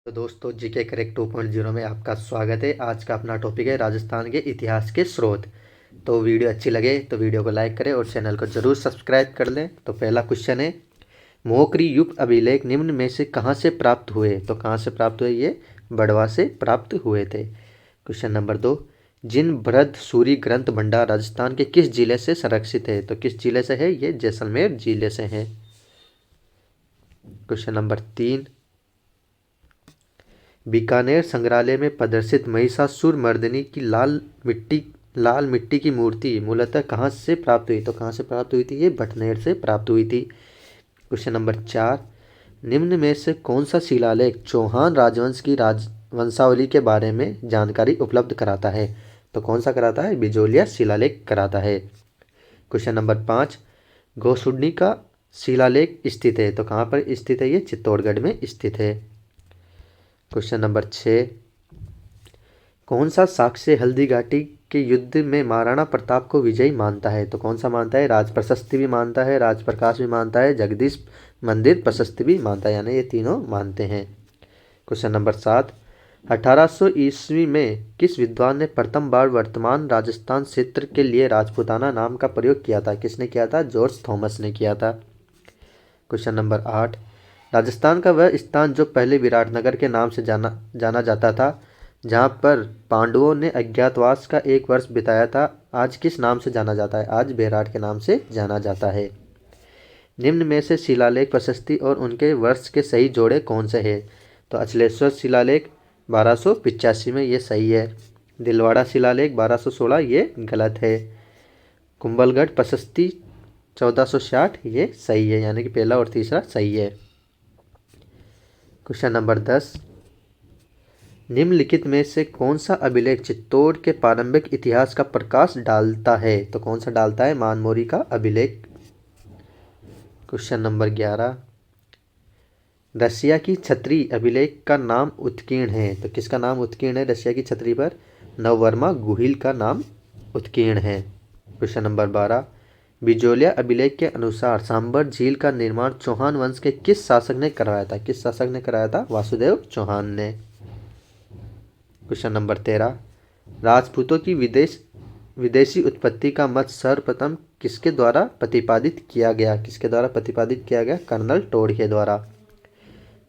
तो दोस्तों GK correct 2.0 में आपका स्वागत है। आज का अपना टॉपिक है राजस्थान के इतिहास के स्रोत। तो वीडियो अच्छी लगे तो वीडियो को लाइक करें और चैनल को जरूर सब्सक्राइब कर लें। तो पहला क्वेश्चन है, मोहकरी युग अभिलेख निम्न में से कहाँ से प्राप्त हुए? तो कहाँ से प्राप्त हुए? ये बड़वा से प्राप्त हुए थे। क्वेश्चन नंबर 2, जिन बृहद सूरी ग्रंथ भंडार राजस्थान के किस जिले से संरक्षित है? तो किस जिले से है? ये जैसलमेर जिले से है। क्वेश्चन नंबर 3, बीकानेर संग्रहालय में प्रदर्शित महिषासुर मर्दिनी की लाल मिट्टी की मूर्ति मूलतः कहाँ से प्राप्त हुई? तो कहाँ से प्राप्त हुई थी? ये भटनेर से प्राप्त हुई थी। क्वेश्चन नंबर 4, निम्न में से कौन सा शिलालेख चौहान राजवंश की वंशावली के बारे में जानकारी उपलब्ध कराता है? तो कौन सा कराता है? बिजोलिया शिलालेख कराता है। क्वेश्चन नंबर 5, गोसुडनी का शिलालेख स्थित है? तो कहाँ पर स्थित है? ये चित्तौड़गढ़ में स्थित है। क्वेश्चन नंबर 6, कौन सा शाक्य हल्दी घाटी के युद्ध में महाराणा प्रताप को विजयी मानता है? तो कौन सा मानता है? राज प्रशस्ति भी मानता है, राजप्रकाश भी मानता है, जगदीश मंदिर प्रशस्ति भी मानता है, यानी ये तीनों मानते हैं। क्वेश्चन नंबर 7, 1800 ईस्वी में किस विद्वान ने प्रथम बार वर्तमान राजस्थान क्षेत्र के लिए राजपूताना नाम का प्रयोग किया था? किसने किया था? जॉर्ज थॉमस ने किया था। क्वेश्चन नंबर 8, राजस्थान का वह स्थान जो पहले विराटनगर के नाम से जाना जाता था, जहाँ पर पांडवों ने अज्ञातवास का 1 वर्ष बिताया था, आज किस नाम से जाना जाता है? आज बेराट के नाम से जाना जाता है। निम्न में से शिलालेख प्रशस्ति और उनके वर्ष के सही जोड़े कौन से हैं? तो अचलेश्वर शिलालेख 1285 में, ये सही है। दिलवाड़ा शिलालेख 1216, ये गलत है। कुंभलगढ़ प्रशस्ति 1460, ये सही है, यानी कि पहला और तीसरा सही है। क्वेश्चन नंबर 10, निम्नलिखित में से कौन सा अभिलेख चित्तौड़ के प्रारंभिक इतिहास का प्रकाश डालता है? तो कौन सा डालता है? मानमोरी का अभिलेख। क्वेश्चन नंबर 11, रसिया की छतरी अभिलेख का नाम उत्कीर्ण है? तो किसका नाम उत्कीर्ण है रसिया की छतरी पर? नववर्मा गुहिल का नाम उत्कीर्ण है। क्वेश्चन नंबर 12, बिजोलिया अभिलेख के अनुसार सांबर झील का निर्माण चौहान वंश के किस शासक ने करवाया था? किस शासक ने कराया था? वासुदेव चौहान ने। क्वेश्चन नंबर 13, राजपूतों की विदेशी उत्पत्ति का मत सर्वप्रथम किसके द्वारा प्रतिपादित किया गया? किसके द्वारा प्रतिपादित किया गया? कर्नल टोड के द्वारा।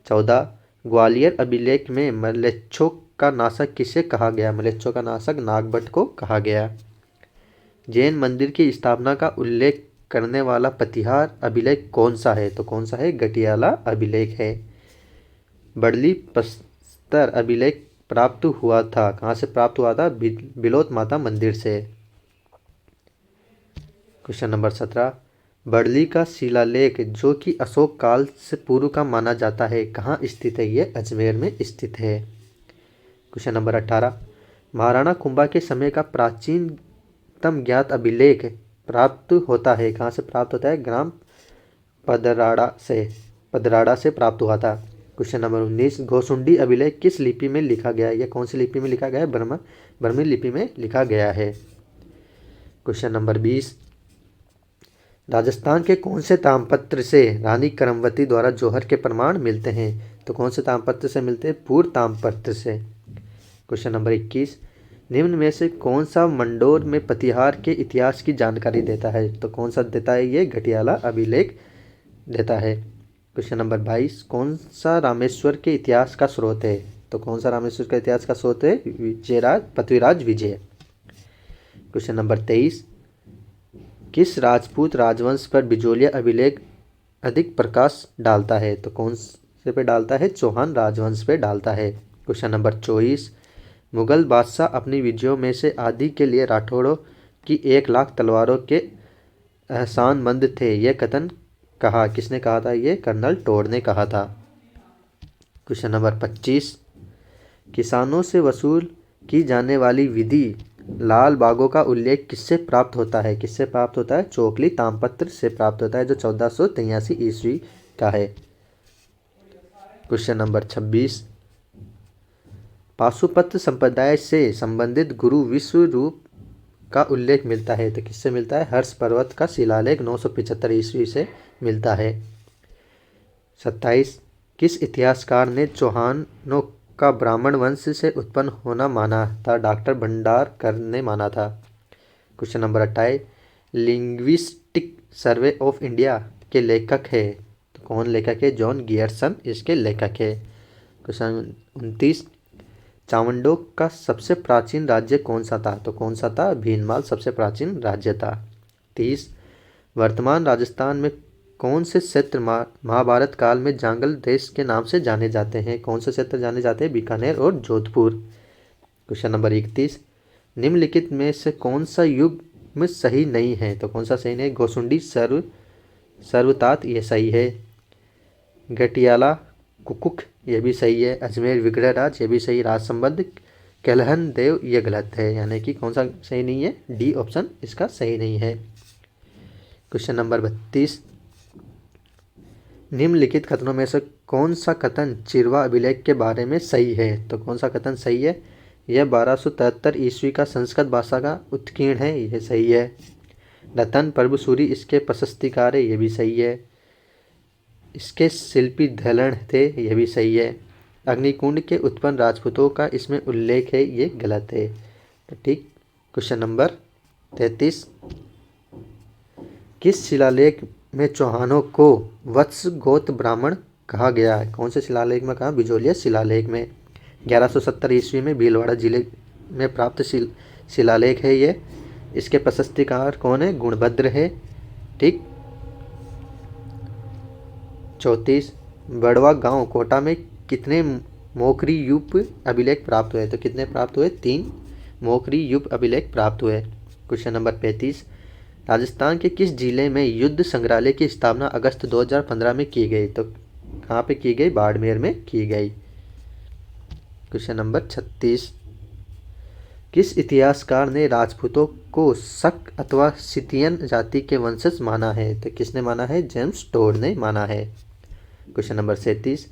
14, ग्वालियर अभिलेख में मलेच्छों का नाशक किसे कहा गया? मलेच्छों का नाशक नागभट्ट को कहा गया। जैन मंदिर की स्थापना का उल्लेख करने वाला प्रतिहार अभिलेख कौन सा है? तो कौन सा है? गटियाला अभिलेख है। बड़ली प्रस्तर अभिलेख प्राप्त हुआ था, कहाँ से प्राप्त हुआ था? बिलोत माता मंदिर से। क्वेश्चन नंबर 17, बड़ली का शिलालेख जो कि अशोक काल से पूर्व का माना जाता है, कहाँ स्थित है? ये अजमेर में स्थित है। क्वेश्चन नंबर 18, महाराणा कुंभा के समय का प्राचीनतम ज्ञात अभिलेख प्राप्त होता है, कहाँ से प्राप्त होता है? ग्राम पदराड़ा से प्राप्त हुआ था। क्वेश्चन नंबर 19, घोसुंडी अभिलेख किस लिपि में लिखा गया है? यह कौन सी लिपि में लिखा गया है? ब्राह्मी लिपि में लिखा गया है। क्वेश्चन नंबर 20, राजस्थान के कौन से ताम्रपत्र से रानी करमवती द्वारा जौहर के प्रमाण मिलते हैं? तो कौन से ताम्रपत्र से मिलते हैं? पूर्व ताम्रपत्र से। क्वेश्चन नंबर 21, निम्न में से कौन सा मंडोर में प्रतिहार के इतिहास की जानकारी देता है? तो कौन सा देता है? ये गटियाला अभिलेख देता है। क्वेश्चन नंबर 22, कौन सा रामेश्वर के इतिहास का स्रोत है? तो कौन सा रामेश्वर का इतिहास का स्रोत है? पृथ्वीराज विजय। क्वेश्चन नंबर 23, किस राजपूत राजवंश पर बिजोलिया अभिलेख अधिक प्रकाश डालता है? तो कौन से पे डालता है? चौहान राजवंश पे डालता है। क्वेश्चन नंबर 24, मुगल बादशाह अपनी विजयों में से आदि के लिए राठौड़ों की 1 लाख तलवारों के एहसानमंद थे, यह कथन कहा? किसने कहा था? ये कर्नल टोड ने कहा था। क्वेश्चन नंबर 25, किसानों से वसूल की जाने वाली विधि लाल बागों का उल्लेख किससे प्राप्त होता है? किससे प्राप्त होता है? चोकली ताम्रपत्र से प्राप्त होता है, जो 1483 ईस्वी का है। क्वेश्चन नंबर 26, पाशुपत्र संप्रदाय से संबंधित गुरु विश्व रूप का उल्लेख मिलता है, तो किससे मिलता है? हर्ष पर्वत का शिलालेख 975 ईस्वी से मिलता है। 27, किस इतिहासकार ने चौहानों का ब्राह्मण वंश से उत्पन्न होना माना था? डॉक्टर भंडारकर ने माना था। Question number 28, linguistic survey of India के लेखक है तो कौन लेखक है? जॉन गियर्सन इसके लेखक है। क्वेश्चन 29, चावंडों का सबसे प्राचीन राज्य कौन सा था? तो कौन सा था? भीनमाल सबसे प्राचीन राज्य था। 30, वर्तमान राजस्थान में कौन से क्षेत्र महाभारत काल में जांगल देश के नाम से जाने जाते हैं? कौन से क्षेत्र जाने जाते हैं? बीकानेर और जोधपुर। क्वेश्चन नंबर 31, निम्नलिखित में से कौन सा युग में सही नहीं है? तो कौन सा सही नहीं है? गोसुंडी सर्वतात ये सही है। गटियाला कुकुक ये भी सही है। अजमेर विग्रहराज ये भी सही। राज संबंध केलहन देव ये गलत है, यानी कि कौन सा सही नहीं है? डी ऑप्शन इसका सही नहीं है। क्वेश्चन नंबर 32, निम्नलिखित कथनों में से कौन सा कथन चिरवा अभिलेख के बारे में सही है? तो कौन सा कथन सही है? यह 1273 ईस्वी का संस्कृत भाषा का उत्कीर्ण है, यह सही है। रतन प्रभुसूरी इसके प्रशस्तिकार है, यह भी सही है। इसके शिल्पी धैलण थे, यह भी सही है। अग्निकुंड के उत्पन्न राजपूतों का इसमें उल्लेख है, ये गलत है। तो ठीक। क्वेश्चन नंबर 33, किस शिलालेख में चौहानों को वत्स गोत्र ब्राह्मण कहा गया है? कौन से शिलालेख में कहा? बिजोलिया शिलालेख में। 1170 ईस्वी में भीलवाड़ा जिले में प्राप्त शिलालेख है ये। इसके प्रशस्तिकार कौन है? गुणभद्र है। ठीक। 34, बड़वा गांव कोटा में कितने मोखरी युग अभिलेख प्राप्त हुए? तो कितने प्राप्त हुए? 3 मोखरी युग अभिलेख प्राप्त हुए। क्वेश्चन नंबर 35, राजस्थान के किस जिले में युद्ध संग्रहालय की स्थापना अगस्त 2015 में की गई? तो कहाँ पे की गई? बाड़मेर में की गई। क्वेश्चन नंबर 36, किस इतिहासकार ने राजपूतों को शक अथवा सिथियन जाति के वंशज माना है? तो किसने माना है? जेम्स टोड ने माना है। क्वेश्चन नंबर 37,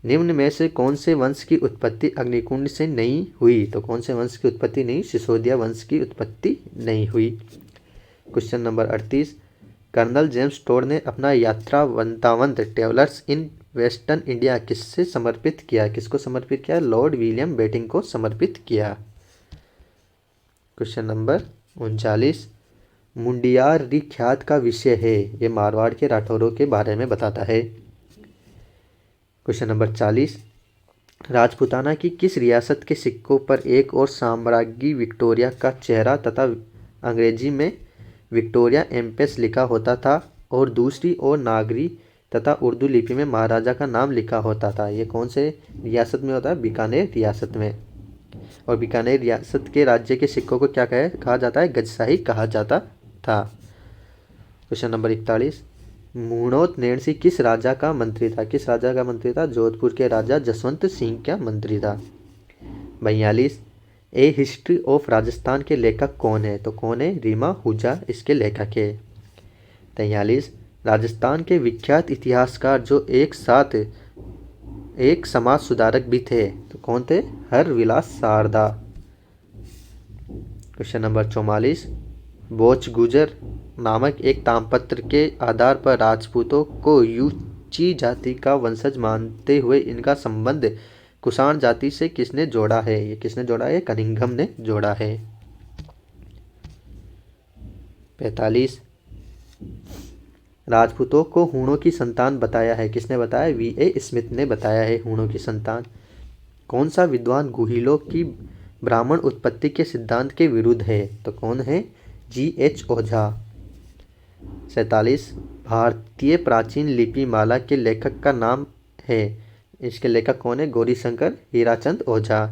निम्न में से कौन से वंश की उत्पत्ति अग्निकुंड से नहीं हुई? तो कौन से वंश की उत्पत्ति नहीं? सिसोदिया वंश की उत्पत्ति नहीं हुई। Question number 38, colonel James Tod ने अपना यात्रा वृत्तांत ट्रेवलर्स इन वेस्टर्न इंडिया किससे समर्पित किया? किसको समर्पित किया? लॉर्ड विलियम बेटिंग को समर्पित किया। क्वेश्चन नंबर 39, मुंडियार ख्यात का विषय है, ये मारवाड़ के राठौरों के बारे में बताता है। क्वेश्चन नंबर 40, राजपूताना की किस रियासत के सिक्कों पर एक और साम्राज्ञी विक्टोरिया का चेहरा तथा अंग्रेजी में विक्टोरिया एम्प्रेस लिखा होता था और दूसरी ओर नागरी तथा उर्दू लिपि में महाराजा का नाम लिखा होता था? ये कौन से रियासत में होता है? बीकानेर रियासत में। और बीकानेर रियासत के राज्य के सिक्कों को क्या कहा जाता है? गजशाही कहा जाता था। क्वेश्चन नंबर 41, मूणोत नेणसी किस राजा का मंत्री था? किस राजा का मंत्री था? जोधपुर के राजा जसवंत सिंह का मंत्री था। 42, ए हिस्ट्री ऑफ राजस्थान के लेखक कौन है? तो कौन है? रीमा हुजा इसके लेखक है। 43, राजस्थान के विख्यात इतिहासकार जो एक साथ एक समाज सुधारक भी थे, तो कौन थे? हरविलास शारदा। क्वेश्चन नंबर 44, बोच गुजर नामक एक ताम्रपत्र के आधार पर राजपूतों को यूची जाति का वंशज मानते हुए इनका संबंध कुषाण जाति से किसने जोड़ा है? ये किसने जोड़ा है? कनिंघम ने जोड़ा है। 45, राजपूतों को हूणों की संतान बताया है, किसने बताया? V.A. स्मिथ ने बताया है हूणों की संतान। कौन सा विद्वान गुहिलों की ब्राह्मण उत्पत्ति के सिद्धांत के विरुद्ध है? तो कौन है? G.H. ओझा। 47, भारतीय प्राचीन लिपि माला के लेखक का नाम है, इसके लेखक कौन है? गौरीशंकर हीराचंद ओझा।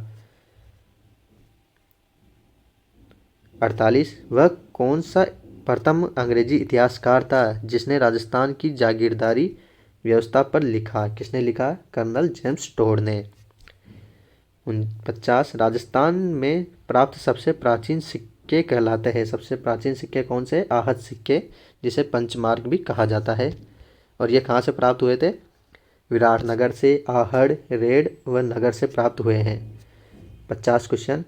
48, वह कौन सा प्रथम अंग्रेजी इतिहासकार था जिसने राजस्थान की जागीरदारी व्यवस्था पर लिखा? किसने लिखा? कर्नल जेम्स टोड ने। 49, राजस्थान में प्राप्त सबसे प्राचीन सिक्के कहलाते हैं, सबसे प्राचीन सिक्के कौन से? आहत सिक्के, जिसे पंचमार्क भी कहा जाता है। और ये कहाँ से प्राप्त हुए थे? विराटनगर से, आहड़, रेड व नगर से प्राप्त हुए हैं। 50 क्वेश्चन,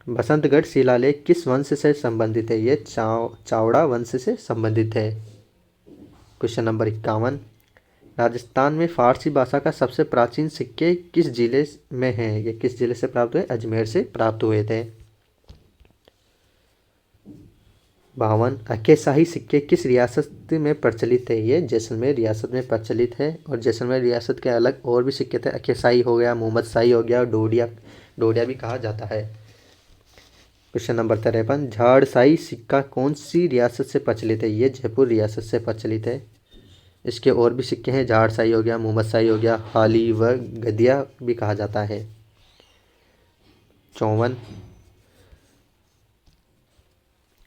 बसंतगढ़ शिलालेख किस वंश से संबंधित है? ये चावड़ा वंश से संबंधित है। क्वेश्चन नंबर 51, राजस्थान में फारसी भाषा का सबसे प्राचीन सिक्के किस जिले में हैं? ये किस जिले से प्राप्त हुए? अजमेर से प्राप्त हुए थे। 52 अक्केशाही सिक्के किस रियासत में प्रचलित है? ये जैसलमेर रियासत में प्रचलित है। और जैसलमेर रियासत के अलग और भी सिक्के थे। अक्केशाही हो गया, मोहम्मद शाही हो गया, डोडिया भी कहा जाता है। क्वेश्चन नंबर 53 झाड़साई सिक्का कौन सी रियासत से प्रचलित है? ये जयपुर रियासत से प्रचलित है। इसके और भी सिक्के हैं, झाड़साई हो गया, मोहम्मद शाही हो गया, हाली व गदिया भी कहा जाता है। 54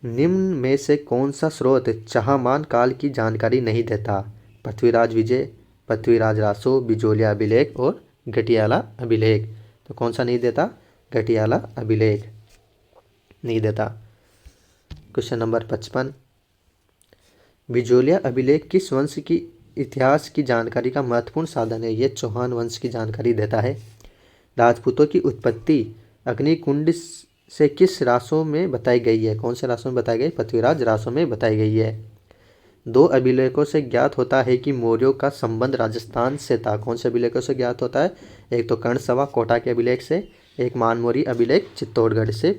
निम्न में से कौन सा स्रोत चाहमान काल की जानकारी नहीं देता? पृथ्वीराज विजय, पृथ्वीराज रासो, बिजोलिया अभिलेख और घटियाला अभिलेख। तो कौन सा नहीं देता? घटियाला अभिलेख नहीं देता। क्वेश्चन नंबर 55 बिजोलिया अभिलेख किस वंश की इतिहास की जानकारी का महत्वपूर्ण साधन है? ये चौहान वंश की जानकारी देता है। राजपूतों की उत्पत्ति अग्निकुंड से किस रासों में बताई गई है? कौन से रासों में बताई गई? पृथ्वीराज रासों में बताई गई है। 2 अभिलेखों से ज्ञात होता है कि मौर्यों का संबंध राजस्थान से था। कौन से अभिलेखों से ज्ञात होता है? एक तो कर्णसवा कोटा के अभिलेख से, एक मानमोरी अभिलेख चित्तौड़गढ़ से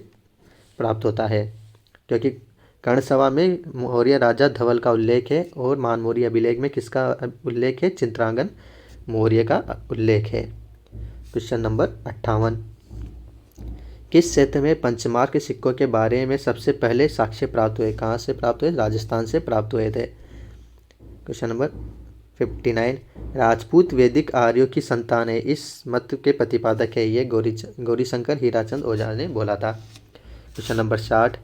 प्राप्त होता है, क्योंकि कर्णसवा में मौर्य राजा धवल का उल्लेख है और मानमोरी अभिलेख में किसका उल्लेख है? चित्रांगन मौर्य का उल्लेख है। क्वेश्चन नंबर 58 किस क्षेत्र में पंचमार के सिक्कों के बारे में सबसे पहले साक्ष्य प्राप्त हुए? कहाँ से प्राप्त हुए? राजस्थान से प्राप्त हुए थे। क्वेश्चन नंबर 59 राजपूत वैदिक आर्यों की संतान है, इस मत के प्रतिपादक है। ये गौरीशंकर हीराचंद ओझा ने बोला था। क्वेश्चन नंबर 60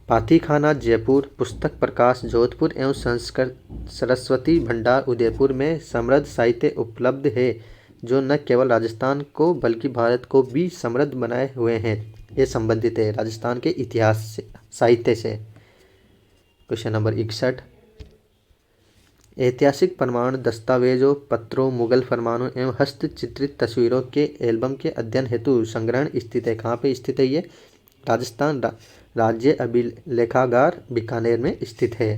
पाथीखाना जयपुर, पुस्तक प्रकाश जोधपुर एवं संस्कृत सरस्वती भंडार उदयपुर में समृद्ध साहित्य उपलब्ध है, जो न केवल राजस्थान को बल्कि भारत को भी समृद्ध बनाए हुए हैं। ये संबंधित है राजस्थान के इतिहास से, साहित्य से। क्वेश्चन नंबर 61 ऐतिहासिक प्रमाण दस्तावेजों, पत्रों, मुगल फरमानों एवं हस्तचित्रित तस्वीरों के एल्बम के अध्ययन हेतु संग्रहण स्थित है। कहाँ पे स्थित है? ये राजस्थान राज्य अभिलेखागार बीकानेर में स्थित है।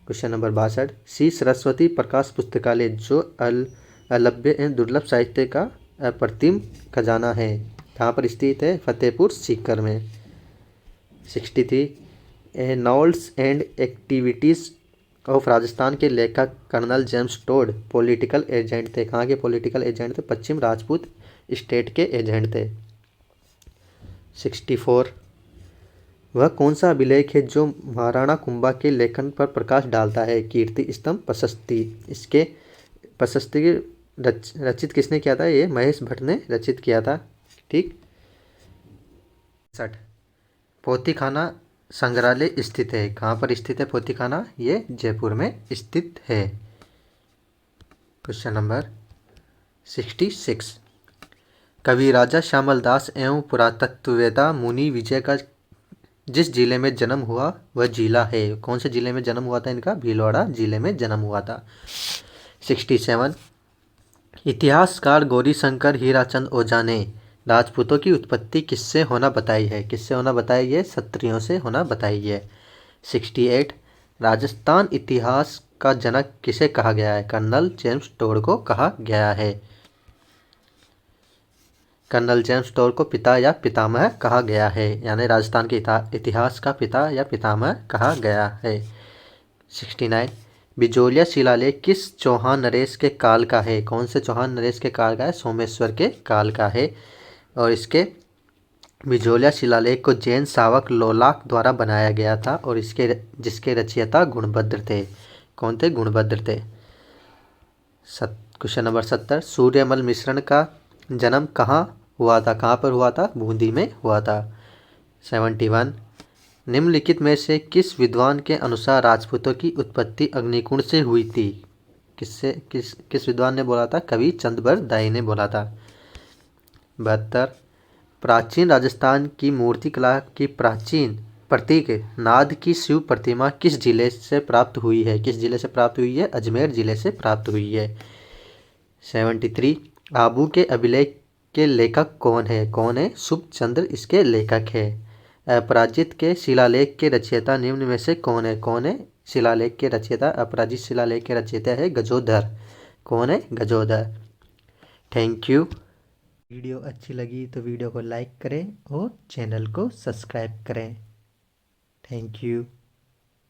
क्वेश्चन नंबर 62 श्री सरस्वती प्रकाश पुस्तकालय जो अलभ्य एवं दुर्लभ साहित्य का अप्रतिम खजाना है, कहाँ पर स्थित है? फतेहपुर सीकर में। 63 knowledge and activities of Rajasthan के लेखक colonel James Tod political agent थे। कहाँ के पॉलिटिकल एजेंट थे? पश्चिम राजपूत स्टेट के एजेंट थे। 64 वह कौन सा अभिलेख है जो महाराणा कुंभा के लेखन पर प्रकाश डालता है? कीर्ति स्तंभ प्रशस्ति। इसके प्रशस्ति रचित किसने किया था? ये महेश भट्ट ने रचित किया था। ठीक। 60 पोथीखाना संग्रहालय स्थित है, कहाँ पर स्थित है पोथीखाना? ये जयपुर में स्थित है। क्वेश्चन नंबर 66 कवि राजा श्यामल दास एवं पुरातत्ववेत्ता मुनि विजय का जिस जिले में जन्म हुआ वह जिला है। कौन से जिले में जन्म हुआ था इनका? भीलवाड़ा जिले में जन्म हुआ था। 67 इतिहासकार गौरीशंकर हीराचंद ओझा ने राजपूतों की उत्पत्ति किससे होना बताई है? किससे होना बताई है? क्षत्रियों से होना बताई है। 68 राजस्थान इतिहास का जनक किसे कहा गया है? कर्नल जेम्स टोड को कहा गया है। कर्नल जेम्स टोड को पिता या पितामह कहा गया है, यानी राजस्थान के इतिहास का पिता या पितामह कहा गया है। 69 बिजोलिया शिलालेख किस चौहान नरेश के काल का है? कौन से चौहान नरेश के काल का है? सोमेश्वर के काल का है। और इसके बिजोलिया शिलालेख को जैन शावक लोलाक द्वारा बनाया गया था और जिसके रचयिता गुणभद्र थे। कौन थे? गुणभद्र थे। क्वेश्चन नंबर 70 सूर्यमल मिश्रण का जन्म कहाँ हुआ था? कहाँ पर हुआ था? बूंदी में हुआ था। 71 निम्नलिखित में से किस विद्वान के अनुसार राजपूतों की उत्पत्ति अग्निकुंड से हुई थी? किस विद्वान ने बोला था? कवि चंद्रबर दाई ने बोला था। 72 प्राचीन राजस्थान की मूर्तिकला की प्राचीन प्रतीक नाद की शिव प्रतिमा किस जिले से प्राप्त हुई है? किस जिले से प्राप्त हुई है? अजमेर जिले से प्राप्त हुई है। 73 आबू के अभिलेख के लेखक कौन है? कौन है? शुभ चंद्र इसके लेखक है। अपराजित के शिलालेख के रचयिता निम्न में से कौन है? कौन है? शिलालेख के रचयिता, अपराजित शिलालेख के रचयिता है गजोधर। कौन है? गजोधर। Thank you. वीडियो अच्छी लगी तो वीडियो को लाइक करें और चैनल को सब्सक्राइब करें। Thank you.